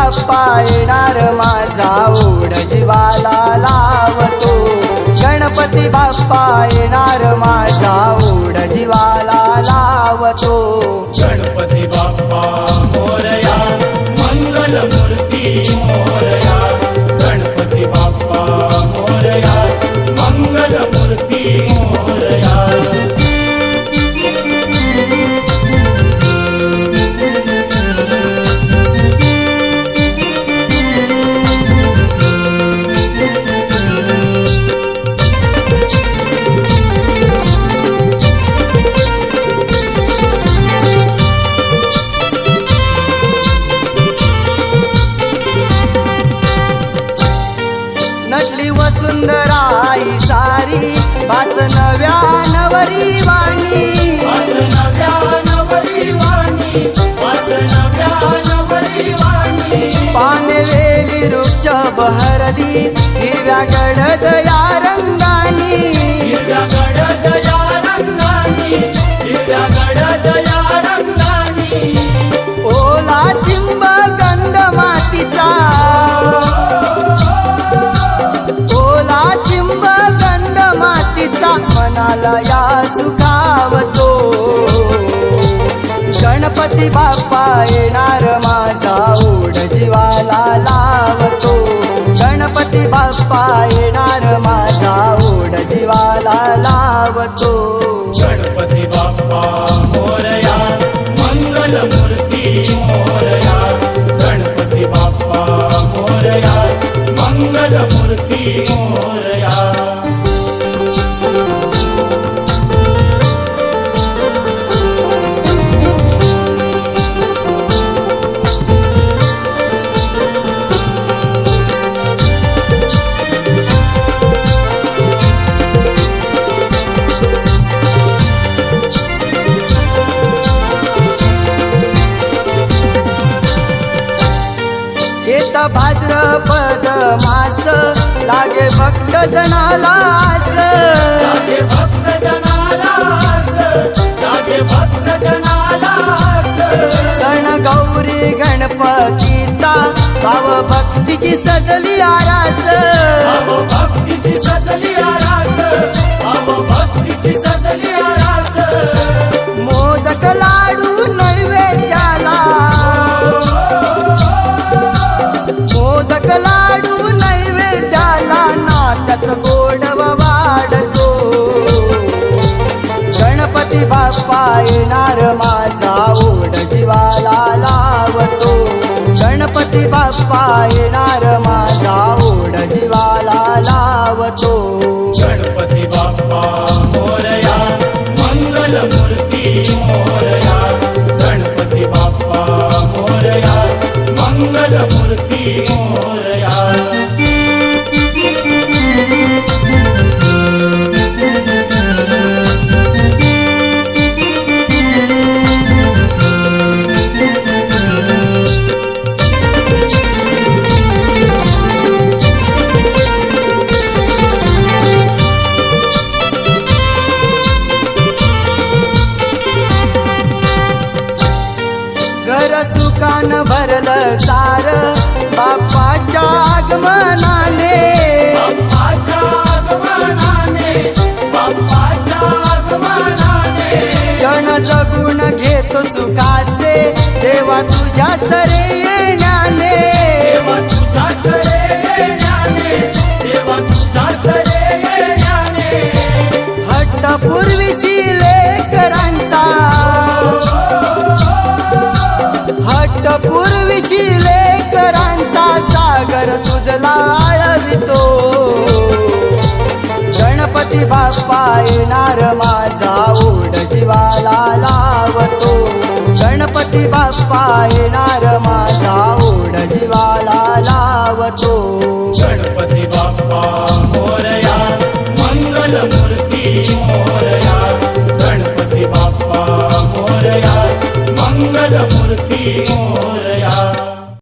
बाप्पा येणार माझा ओढ जीवाला लावतो. गणपती बाप्पा येणार माझा ओढ जीवाला लावतो. गणपती बाप्पा मोरया मंगल मूर्ती मोरया. गणपती बाप्पा मोरया मंगल मूर्ती मोरया. नटली वसुंधराई सारी भास नव्या नवरी वाणी. वास नव्या नवरी वाणी. वास नव्या नवरी वाणी. पानवेली वृक्ष बहरली हिरव्या गडद या रंगानी. हिरव्या गडद या रंगानी. हिरव्या गडद या रंगानी. ओला चिंब गंध मातीचा. ओला चिंब गंध मातीचा मनाला या सुखावतो. गणपती बाप्पा येणार माझा ओढ जीवाला लावतो. गणपती बाप्पा येणार माझा ओढ जीवाला लावतो. गणपती बाप्पा मोरया मंगल मूर्ती मोरया. गणपती बाप्पा मोरया मंगल मूर्ती मोरया. येत भाद्रपद मास लागे भक्त जनाला आस. लागे भक्त जनाला आस. लागे भक्त जनाला आस. सण गौरी गणपतीचा भाव भक्तीची सजली आरास. भाव भक्तीची सजली आरास. भाव भक्तीची सजली आरास. मोदक लाडू नैवेद्याला. मोदक लाडू नैवेद्याला नात्यात गोडव वाढतो. गणपती बाप्पा येणार माझा ओढ जीवाला लावतो. गणपती बाप्पा येणार माझा ओढ जीवाला लावतो. गणपती बाप्पा मोरया मंगल मूर्ती मोरया. गणपती बाप्पा मोरया मंगल मूर्ती मोरया. घर सुखान भरलं सार बाप्पाच्या आगमनाने. बाप्पाच्या आगमनाने. बाप्पाच्या आगमनाने. क्षण जगून घेतो सुखाचे देवा तुझ्याच रे येण्याने. देवा तुझ्याच रे येण्याने. देवा तुझ्याच रे येण्याने. हट्ट पूर्वीची लेकरांचा. हट्ट पूर्वीची लेकरांचा सागर तुझला आळवितो. गणपती बाप्पा येणार माझा ओढ जीवाला लावतो. गणपती बाप्पा येणार माझा ओढ जीवाला लावतो.